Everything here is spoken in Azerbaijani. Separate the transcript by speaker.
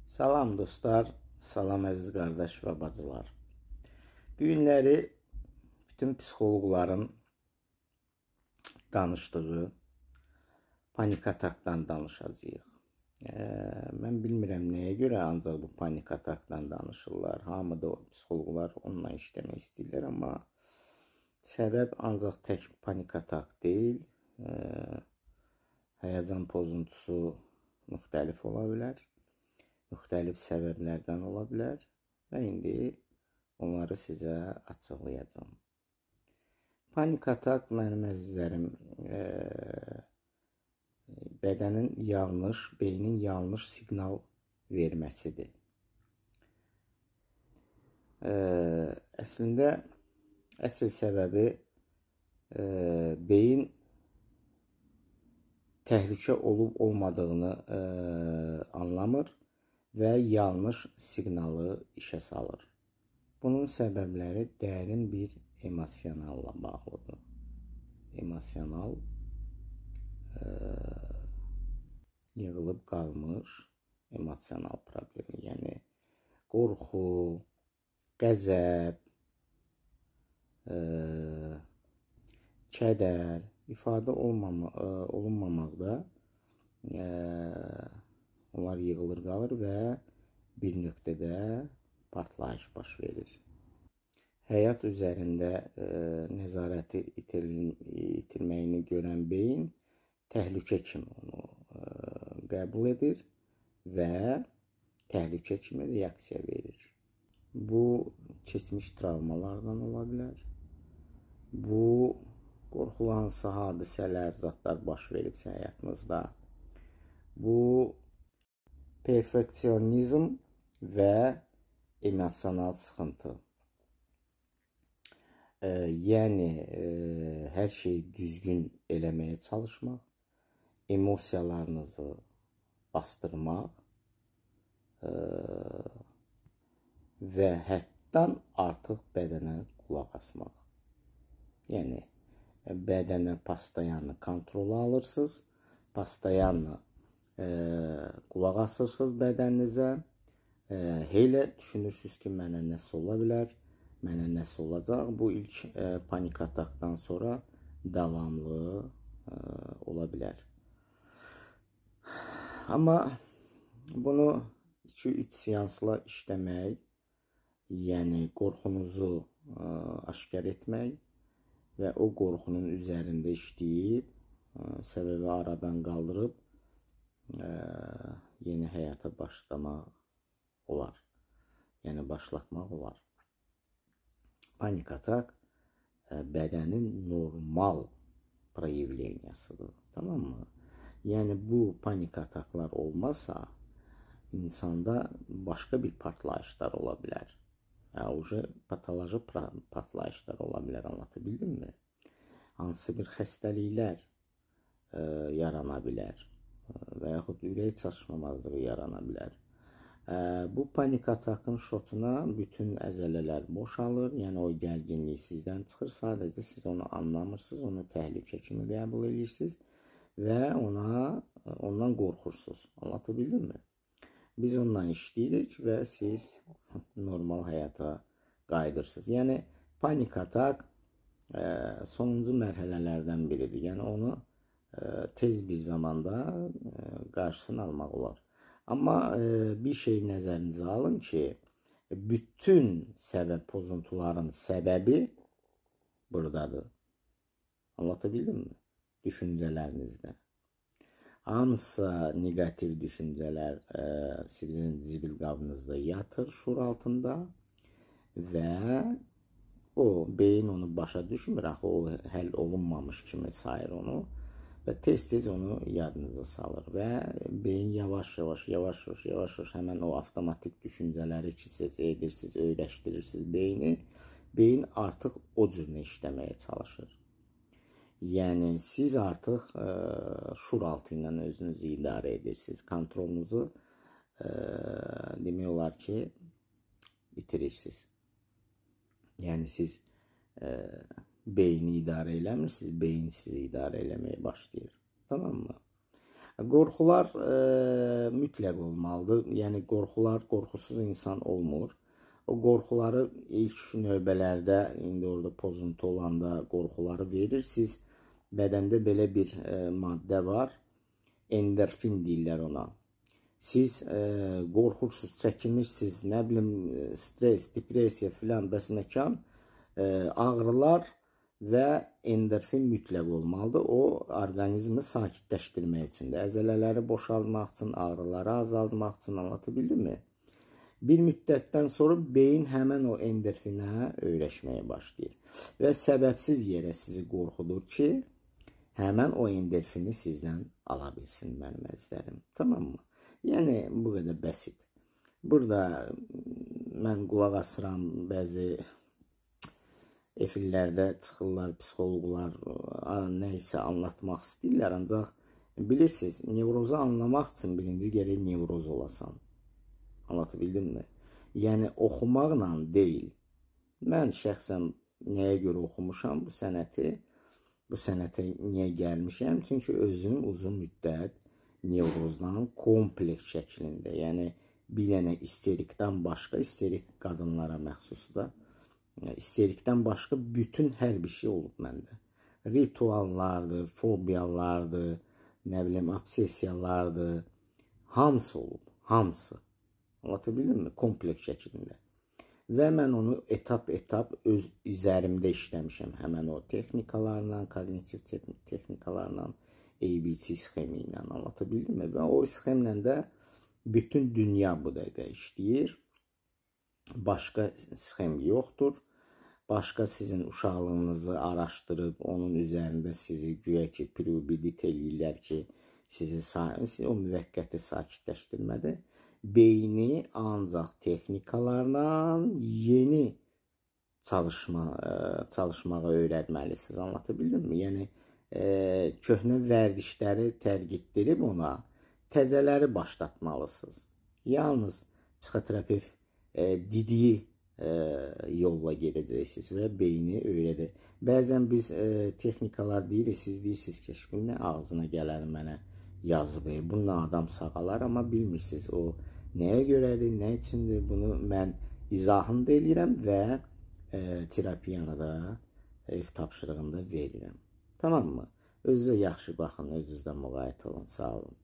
Speaker 1: Salam dostlar, salam əziz qardaş və bacılar. Bu günləri bütün psixoloqların danışdığı panik atakdan danışacağıq. Mən bilmirəm nəyə görə ancaq bu panik atakdan danışırlar. Hamı da psixoloqlar onunla işləmək istəyirlər, amma səbəb ancaq tək panik atak deyil. Həyəcan pozuntusu müxtəlif ola bilər. Müxtəlif səbəblərdən ola bilər və indi onları sizə açıqlayacağım. Panik atak mənim əzizlərim bədənin yanlış, beynin yanlış siqnal verməsidir. Əslində əsl səbəbi beyin təhlükə olub olmadığını anlamır və yanlış siqnalı işə salır. Bunun səbəbləri dərin bir emosionalla bağlıdır. Emosional yığılıb qalmış emosional problemi, yəni qorxu, qəzəb, kədər ifadə olunmamaqda onlar yığılır qalır və bir nöqtədə partlayış baş verir. Həyat üzərində nəzarəti itirməyini görən beyin təhlükə kimi onu qəbul edir və təhlükə kimi reaksiya verir. Bu keçmiş travmalardan ola bilər. Bu qorxulu hansı hadisələr, zatlar baş veribsə həyatınızda. Bu perfeksionizm və emosional sıxıntı. Yəni hər şeyi düzgün eləməyə çalışmaq, emosiyalarınızı bastırmaq və həddən artıq bədənə qulaq asmaq. Yəni bədənə pastayanlı kontrola alırsınız, pastayanlı qulaq asırsınız bədəninizə, elə düşünürsünüz ki, mənə nəsə ola bilər, mənə nəsə olacaq. Bu ilk panik atakdan sonra davamlı ola bilər. Amma bunu 2-3 seansla işləmək, yəni qorxunuzu aşkar etmək və o qorxunun üzərində işləyib, səbəbi aradan qaldırıb, yeni həyata başlamaq olar. Yəni başlatmaq olar. Panik atak bədənin normal proyevleniyasıdır. Tamam mı? Yəni bu panik ataklar olmasa insanda başqa bir partlayışlar ola bilər. Patoloji partlayışlar ola bilər, anlatabildim mi? Hansı bir xəstəliklər yarana bilər və yaxud ürək çatışmamazlığı yarana bilər. Bu panik atakın şotuna bütün əzələlər boşalır, yəni o gərginlik sizdən çıxır, sadəcə siz onu anlamırsınız, onu təhlükə kimi qəbul edirsiniz və ondan qorxursunuz, anlatabildim mi? Biz ondan işləyirik və siz normal həyata qayıdırsınız. Yəni panik atak sonuncu mərhələlərdən biridir, yəni onu tez bir zamanda qarşısını almaq olar. Amma bir şey nəzərinizə alın ki, bütün səbəb pozuntuların səbəbi buradadır. Anlatabildim mi? Düşüncələrinizdə. Hansısa negativ düşüncələr sizin zibil qabınızda yatır şuur altında və o beyin onu başa düşmür, axı o həll olunmamış kimi sayır onu. Və tez-tez onu yadınıza salır və beyin yavaş-yavaş həmən o avtomatik düşüncələri ki, siz edirsiniz, öyrəşdirirsiniz beyni. Beyin artıq o cürünə işləməyə çalışır. Yəni, siz artıq şuur altı ilə özünüzü idarə edirsiniz. Kontrolunuzu demək olar ki, itirirsiniz. Yəni, siz beyni idarə eləmirsiniz, beyin sizi idarə eləməyə başlayır. Tamam mı? Qorxular mütləq olmalıdır. Yəni qorxusuz insan olmur. O qorxuları ilk növbələrdə, indi orada pozuntu olanda qorxuları verir. Siz bədəndə belə bir maddə var, endorfin deyirlər ona. Siz qorxursunuz, çəkinirsiniz, nə bilim, stres, depressiya filan, bəs məkan, ağrılar və endorfin mütləq olmalıdır. O, orqanizmi sakitləşdirmək üçündür. Əzələləri boşaltmaq üçün, ağrıları azaldmaq üçün, anlatabildimmi? Bir müddətdən sonra beyin həmən o endorfinə öyrəşməyə başlayır. Və səbəbsiz yerə sizi qorxudur ki, həmən o endorfini sizdən ala bilsin, mənim əzizlərim. Tamam mı? Yəni, bu qədər bəsit. Burada mən qulaq asıram, bəzi efirlərdə çıxırlar, psixologlar nə isə anlatmaq istəyirlər, ancaq bilirsiniz, nevrozu anlamaq üçün birinci gərək nevroz olasan. Anlatabildimmi? Yəni, oxumaqla deyil. Mən şəxsən nəyə görə oxumuşam bu sənətə niyə gəlmişəm? Çünki özüm uzun müddət nevrozdan kompleks şəklində, yəni bir dənə isterikdən başqa, isterik qadınlara məxsusdur da, isterikdən başqa bütün hər bir şey olub məndə. Rituallardır, fobiyalardır, nə bilim, obsesiyalardır, hamısı olub, hamısı. Anlatabildim mi? Kompleks şəklində. Və mən onu etap-etap öz üzərimdə işləmişəm. Həmən o texnikalarla, kognitiv texnikalarla, ABC sxemi ilə, anlatabildim mi? Və o sxemlə də bütün dünya bu dəqiqə işləyir. Başqa sxem yoxdur. Başqa sizin uşaqlığınızı araşdırıb, onun üzərində sizi güya ki, prübidit eləyirlər ki, sizi o müvəqqəti sakitləşdirmədir. Beyni ancaq texnikalarla yeni çalışmağa öyrətməlisiniz, anlatabildim mi? Yəni, köhnə vərdişləri tərk etdirib ona təzələri başlatmalısınız. Yalnız psixoterapevt dediyi yolla gedəcəksiniz və beyni öyrədir. Bəzən biz texnikalar deyirik, siz deyirsiniz ki, nə ağzına gələr mənə yazıb, bununla adam sağalar, amma bilmirsiniz o nəyə görədir, nə üçündür, bunu mən izahını da eləyirəm və terapiyanı da ev tapşırığında verirəm. Tamam mı? Özünüzə yaxşı baxın, özünüzdən müğayət olun, sağ olun.